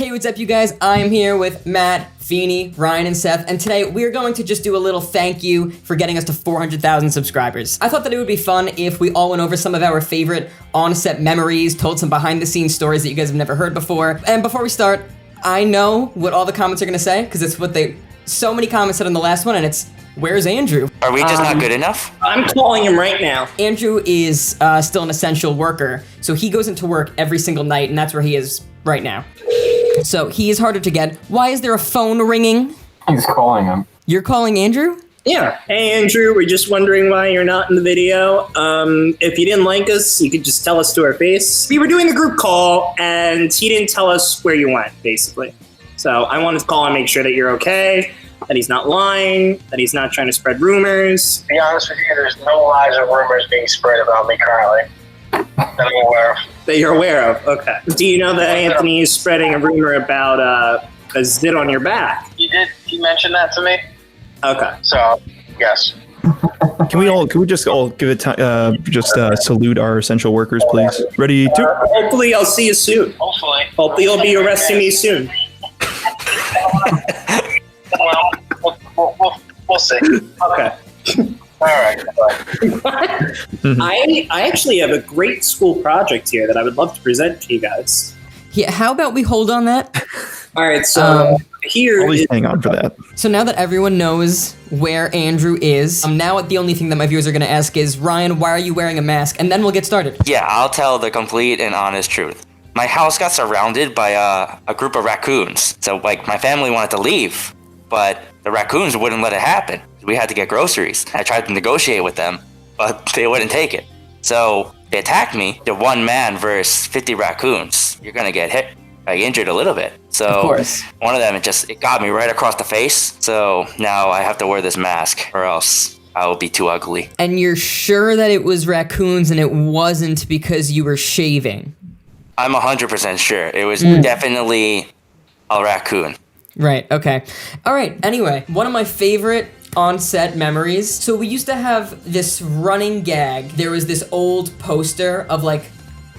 Hey, what's up, you guys? I am here with Matt, Feeney, Ryan, and Seth, and today we're going to just do a little thank you for getting us to 400,000 subscribers. I thought that it would be fun if we all went over some of our favorite on-set memories, told some behind-the-scenes stories that you guys have never heard before. And before we start, I know what all the comments are going to say, because it's what so many comments said on the last one, and it's, where's Andrew? Are we just not good enough? I'm calling him right now. Andrew is still an essential worker, so he goes into work every single night, and that's where he is right now. So he is harder to get. Why is there a phone ringing? He's calling him. You're calling Andrew? Yeah. Hey, Andrew, we're just wondering why you're not in the video. If you didn't like us, you could just tell us to our face. We were doing the group call, and he didn't tell us where you went, basically. So I wanted to call and make sure that you're okay, that he's not lying, that he's not trying to spread rumors. To be honest with you, there's no lies or rumors being spread about me currently that I'm aware of. That you're aware of, okay. Do you know that Anthony is spreading a rumor about a zit on your back? He mentioned that to me. Okay. So, yes. Can we just all give it salute our essential workers, please? Ready to? Hopefully I'll see you soon. Hopefully you'll be arresting me soon. Well, we'll see. Okay. All right. I actually have a great school project here that I would love to present to you guys. Yeah, how about we hold on that? All right, so here Always is... hang on for that. So now that everyone knows where Andrew is, now the only thing that my viewers are going to ask is, Ryan, why are you wearing a mask? And then we'll get started. Yeah, I'll tell the complete and honest truth. My house got surrounded by a group of raccoons. So, my family wanted to leave, but the raccoons wouldn't let it happen. We had to get groceries. I tried to negotiate with them, but they wouldn't take it. So they attacked me. They're one man versus 50 raccoons. You're gonna get hit, injured a little bit. So of course. One of them, it got me right across the face. So now I have to wear this mask or else I will be too ugly. And you're sure that it was raccoons and it wasn't because you were shaving? I'm 100% sure. It was definitely a raccoon. Right, okay. All right, anyway, one of my favorite on-set memories. So we used to have this running gag. There was this old poster of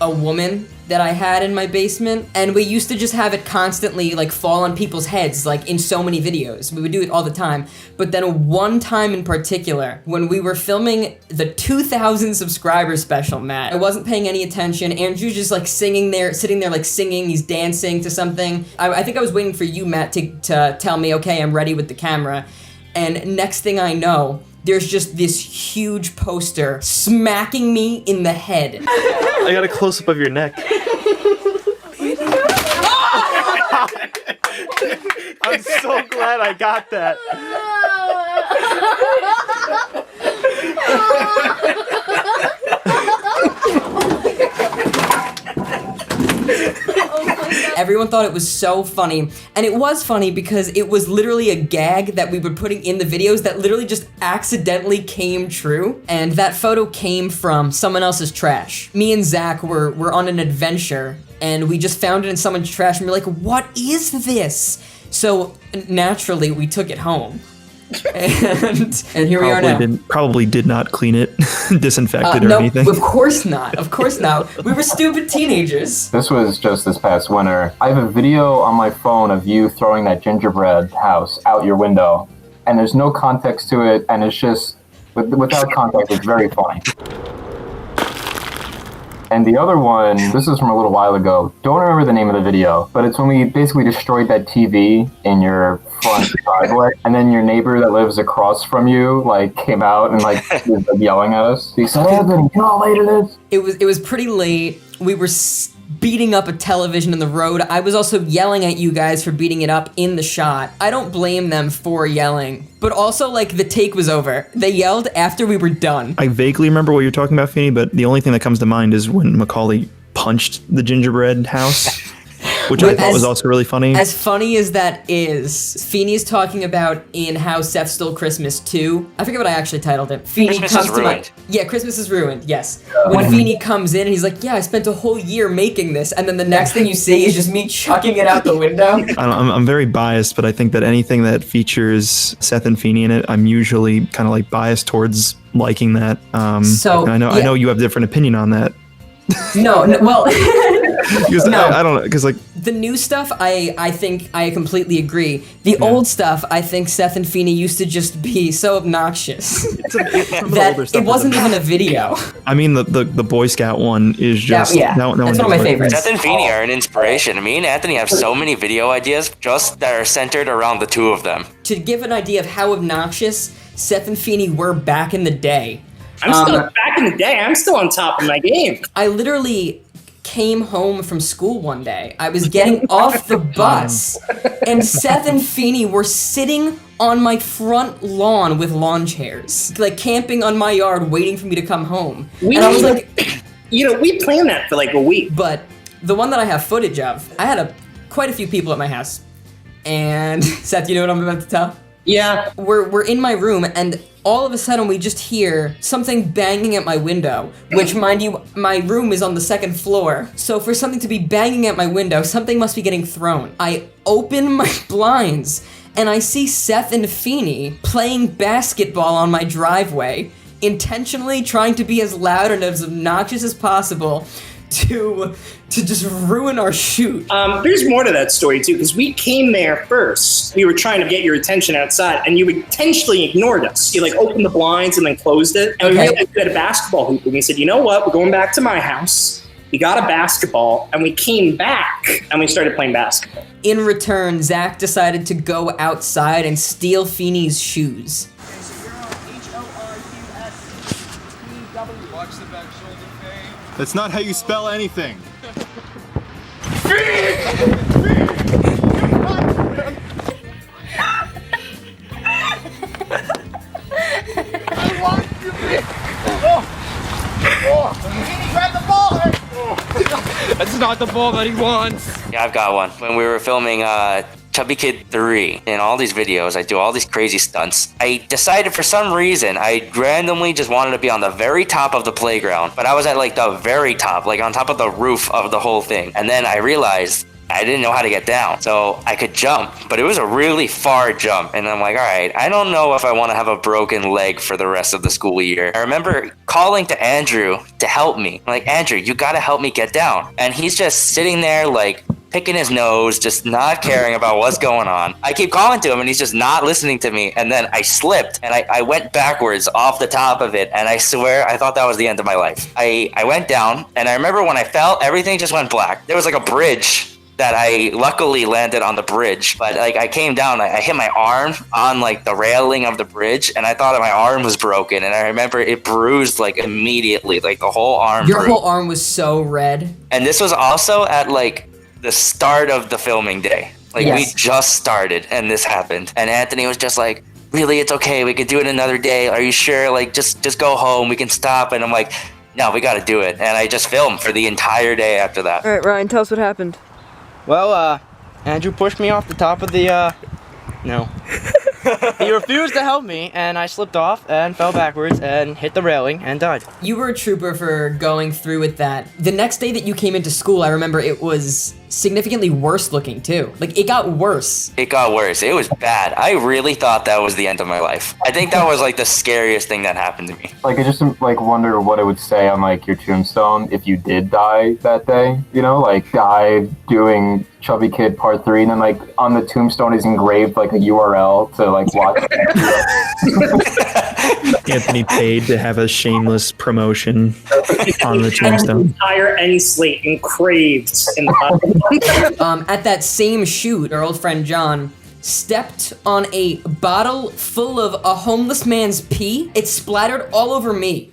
a woman that I had in my basement, and we used to just have it constantly fall on people's heads in so many videos. We would do it all the time. But then one time in particular, when we were filming the 2,000 subscriber special, Matt, I wasn't paying any attention. Andrew's just sitting there singing, he's dancing to something. I think I was waiting for you, Matt, to tell me, okay, I'm ready with the camera. And next thing I know, there's just this huge poster smacking me in the head. I got a close-up of your neck. I'm so glad I got that. Everyone thought it was so funny, and it was funny because it was literally a gag that we were putting in the videos that literally just accidentally came true, and that photo came from someone else's trash. Me and Zach were on an adventure, and we just found it in someone's trash, and we're like, what is this? So naturally, we took it home. And here we are now. Probably did not clean it, disinfect it or no, anything. Of course not. Of course not. We were stupid teenagers. This was just this past winter. I have a video on my phone of you throwing that gingerbread house out your window, and there's no context to it, and it's just, without context, it's very funny. And the other one, this is from a little while ago. Don't remember the name of the video, but it's when we basically destroyed that TV in your front driveway, and then your neighbor that lives across from you came out and was yelling at us. He said, "Anthony, you know how late it is?" It was pretty late. We were beating up a television in the road. I was also yelling at you guys for beating it up in the shot. I don't blame them for yelling, but also the take was over. They yelled after we were done. I vaguely remember what you're talking about, Feeney, but the only thing that comes to mind is when Macaulay punched the gingerbread house. Which I thought was also really funny. As funny as that is, Feeney's talking about in How Seth Stole Christmas 2. I forget what I actually titled it. Feeney Christmas comes is to ruined. Yeah, Christmas is ruined, yes. When Feeney comes in and he's like, yeah, I spent a whole year making this, and then the next thing you see is just me chucking it out the window. I'm very biased, but I think that anything that features Seth and Feeney in it, I'm usually kind of biased towards liking that. So I know you have a different opinion on that. No, well... Because No. I don't know. Because like The new stuff, I think I completely agree. The old stuff, I think Seth and Feeney used to just be so obnoxious some of the older that stuff it wasn't is- even a video. I mean, the Boy Scout one is just yeah. that That's one's one of my like- favorites. Seth and Feeney are an inspiration. Me and Anthony have so many video ideas just that are centered around the two of them. To give an idea of how obnoxious Seth and Feeney were back in the day, I'm still back in the day. I'm still on top of my game. I literally came home from school one day. I was getting off the bus, and Seth and Feeney were sitting on my front lawn with lawn chairs, like camping on my yard, waiting for me to come home. And I was like, We planned that for like a week. but the one that I have footage of, I had quite a few people at my house. And Seth, you know what I'm about to tell? Yeah. We're in my room, and all of a sudden we just hear something banging at my window, which, mind you, my room is on the second floor. So for something to be banging at my window, something must be getting thrown. I open my blinds, and I see Seth and Feeney playing basketball on my driveway, intentionally trying to be as loud and as obnoxious as possible to just ruin our shoot. There's more to that story too, because we came there first. We were trying to get your attention outside, and you intentionally ignored us. You like opened the blinds and then closed it, and we Okay. realized we had a basketball hoop, and we said, you know what? We're going back to my house. We got a basketball, and we came back, and we started playing basketball. In return, Zach decided to go outside and steal Feeney's shoes. That's not how you spell anything. That's not the ball that he wants. Yeah, I've got one. When we were filming Chubby Kid 3 and all these videos, I do all these crazy stunts. I decided for some reason, I randomly just wanted to be on the very top of the playground, but I was at like the very top, like on top of the roof of the whole thing. And then I realized I didn't know how to get down. So I could jump, but it was a really far jump. And I'm like, all right, I don't know if I want to have a broken leg for the rest of the school year. I remember calling to Andrew to help me. I'm like, Andrew, you got to help me get down. And he's just sitting there like picking his nose, just not caring about what's going on. I keep calling to him and he's just not listening to me. And then I slipped and I went backwards off the top of it. And I swear, I thought that was the end of my life. I went down and I remember when I fell, everything just went black. There was like a bridge that I luckily landed on the bridge, but like I came down, I hit my arm on like the railing of the bridge, and I thought that my arm was broken, and I remember it bruised like immediately, like the whole arm Your bruised. whole arm was so red. And this was also at like the start of the filming day. Like we Yes. just started and this happened. And Anthony was just like, really, it's okay, we could do it another day. Are you sure? Like just go home, we can stop. And I'm like, no, we gotta do it. And I just filmed for the entire day after that. All right, Ryan, tell us what happened. Well, Andrew pushed me off the top of the, no. He refused to help me, and I slipped off and fell backwards and hit the railing and died. You were a trooper for going through with that. The next day that you came into school, I remember it was significantly worse looking too. Like, it got worse. It got worse. It was bad. I really thought that was the end of my life. I think that was like the scariest thing that happened to me. Like, I just like wonder what it would say on like your tombstone if you did die that day. You know, like died doing Chubby Kid Part 3, and then like on the tombstone is engraved like a URL to like watch. Anthony paid to have a shameless promotion on the An tombstone. entire end slate engraved in the bottom. At that same shoot, our old friend John stepped on a bottle full of a homeless man's pee. It splattered all over me.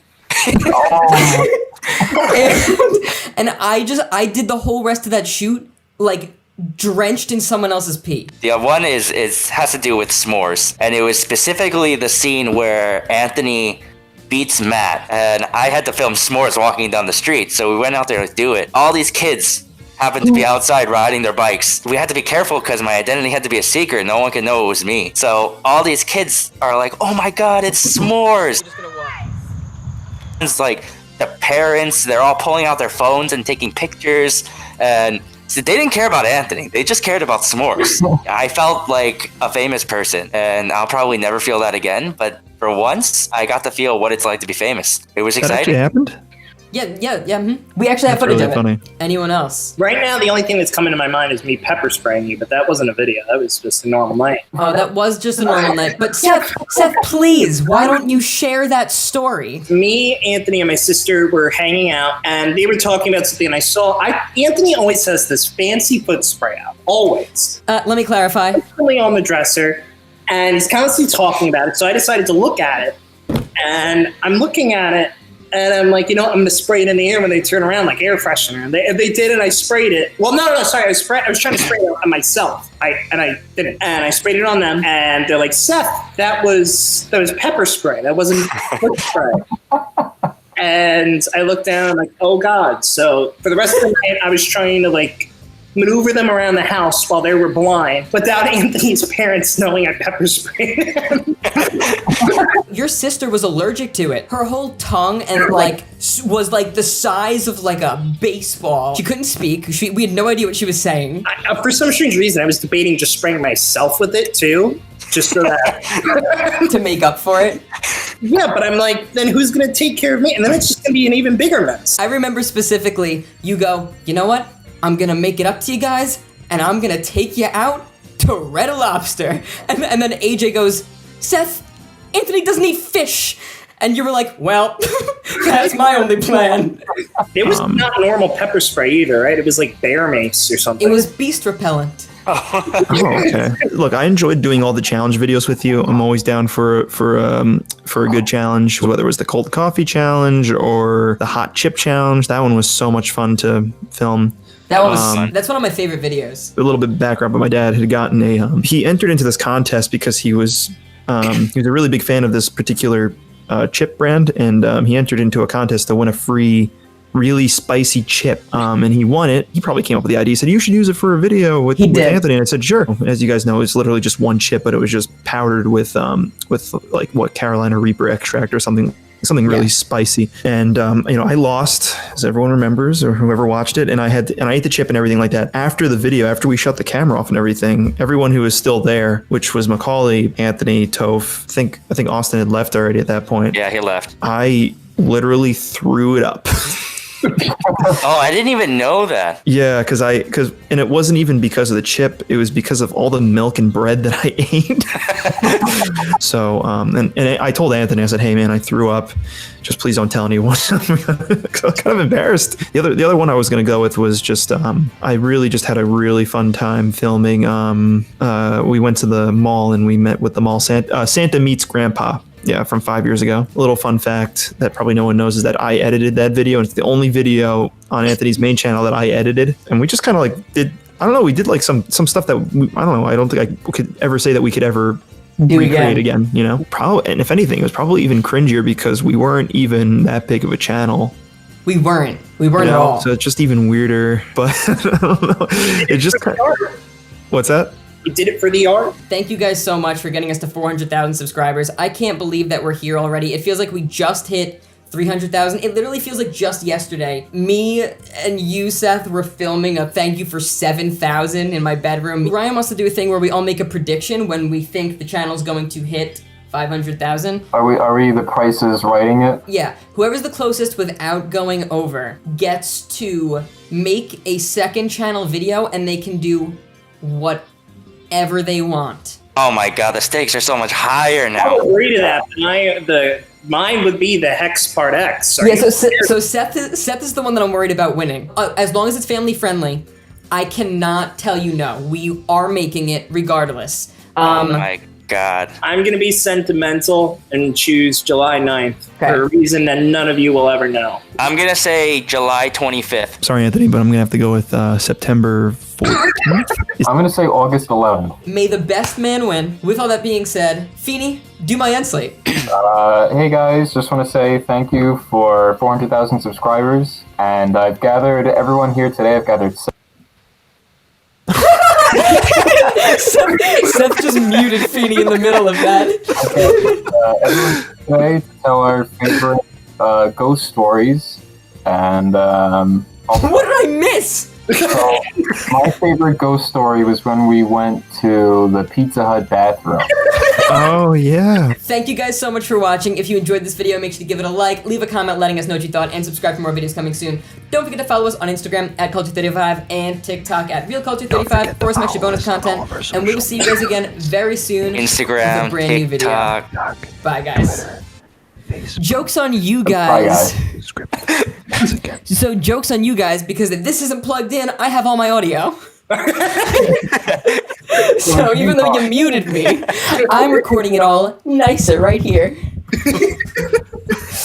and I did the whole rest of that shoot like drenched in someone else's pee. The one has to do with Smores, and it was specifically the scene where Anthony beats Matt, and I had to film S'mores walking down the street, so we went out there to do it. All these kids happened to be outside riding their bikes. We had to be careful because my identity had to be a secret. No one could know it was me. So all these kids are like, oh my god, it's S'mores. It's like the parents, they're all pulling out their phones and taking pictures, and so they didn't care about Anthony. They just cared about S'mores. I felt like a famous person, and I'll probably never feel that again, but for once, I got to feel what it's like to be famous. It was That actually exciting. happened? We actually have That's footage really of it. funny. Anyone else? Right now, the only thing that's coming to my mind is me pepper spraying you, but that wasn't a video. That was just a normal night. Oh, that was just a normal night. But Seth, please, why don't you share that story? Me, Anthony, and my sister were hanging out, and they were talking about something, and I saw, Anthony always has this fancy foot spray out. Always. Let me clarify. Constantly on the dresser, and he's constantly talking about it, so I decided to look at it, and I'm looking at it, and I'm like, I'm going to spray it in the air when they turn around, like air freshener. And they did, and I sprayed it. Well, no, sorry. I was trying to spray it on myself. I didn't. And I sprayed it on them. And they're like, Seth, that was pepper spray. That wasn't foot spray. And I looked down, I'm like, oh, God. So for the rest of the night, I was trying to, maneuver them around the house while they were blind without Anthony's parents knowing I pepper sprayed them. Your sister was allergic to it. Her whole tongue and was the size of a baseball. She couldn't speak. We had no idea what she was saying. For some strange reason, I was debating just spraying myself with it too, just so that to make up for it. Yeah, but I'm like, then who's gonna take care of me? And then it's just gonna be an even bigger mess. I remember specifically, you go, you know what? I'm gonna make it up to you guys, and I'm gonna take you out to Red Lobster. And then AJ goes, Seth, Anthony doesn't eat fish. And you were like, well, that's my only plan. It was not normal pepper spray either, right? It was like bear mace or something. It was beast repellent. Oh, okay. Look, I enjoyed doing all the challenge videos with you. I'm always down for a good challenge, whether it was the cold coffee challenge or the hot chip challenge. That one was so much fun to film. That's one of my favorite videos. A little bit of background, but my dad had gotten he entered into this contest because he was a really big fan of this particular chip brand, and he entered into a contest to win a free really spicy chip, and he won it. He probably came up with the idea. He said, you should use it for a video with Anthony. And I said, sure. As you guys know, it's literally just one chip, but it was just powdered with Carolina Reaper extract or something really spicy. And I lost, as everyone remembers or whoever watched it, and I ate the chip and everything like that. After the video, after we shut the camera off and everything, everyone who was still there, which was Macaulay, Anthony, Toph, I think Austin had left already at that point. Yeah, he left. I literally threw it up. Oh, I didn't even know that. Yeah, and it wasn't even because of the chip. It was because of all the milk and bread that I ate. So, and I told Anthony, I said, hey man, I threw up. Just please don't tell anyone. I was kind of embarrassed. The other one I was going to go with was just, I really just had a really fun time filming. We went to the mall and we met with the mall Santa Meets Grandpa. Yeah, from 5 years ago. A little fun fact that probably no one knows is that I edited that video, and it's the only video on Anthony's main channel that I edited. And we just kind of did, I don't know, we did some stuff that, I don't know, I don't think I could ever say that we could ever recreate again, Probably, and if anything, it was probably even cringier because we weren't even that big of a channel. We weren't at all. So it's just even weirder, but I don't know. It just kind of, what's that? You did it for the art. Thank you guys so much for getting us to 400,000 subscribers. I can't believe that we're here already. It feels like we just hit 300,000. It literally feels like just yesterday. Me and you, Seth, were filming a thank you for 7,000 in my bedroom. Ryan wants to do a thing where we all make a prediction when we think the channel's going to hit 500,000. Are we the prices writing it? Yeah. Whoever's the closest without going over gets to make a second channel video, and they can do whatever they want. Oh my god, the stakes are so much higher now. I would agree to that. Mine would be the Hex Part X. Yeah, so Seth is the one that I'm worried about winning. As long as it's family friendly, I cannot tell you no. We are making it regardless. Oh my god. I'm going to be sentimental and choose July 9th for a reason that none of you will ever know. I'm going to say July 25th. Sorry, Anthony, but I'm going to have to go with September 14th. I'm going to say August 11th. May the best man win. With all that being said, Feeny, do my end slate. Hey guys, just want to say thank you for 400,000 subscribers. And I've gathered everyone here today. I've gathered Seth just muted Feeny in the middle of that. Everyone today to tell our favorite ghost stories. And what did I miss? So, my favorite ghost story was when we went to the Pizza Hut bathroom. Oh, yeah. Thank you guys so much for watching. If you enjoyed this video, make sure to give it a like, leave a comment letting us know what you thought, and subscribe for more videos coming soon. Don't forget to follow us on Instagram at Culture35 and TikTok at RealCulture35 for some extra bonus content. And we will see you guys again very soon Instagram, with a brand new video. TikTok. Bye, guys. Joke's on you Bye, guys. guys. So joke's on you guys because if this isn't plugged in, I have all my audio. So even though you muted me, I'm recording it all nicer right here.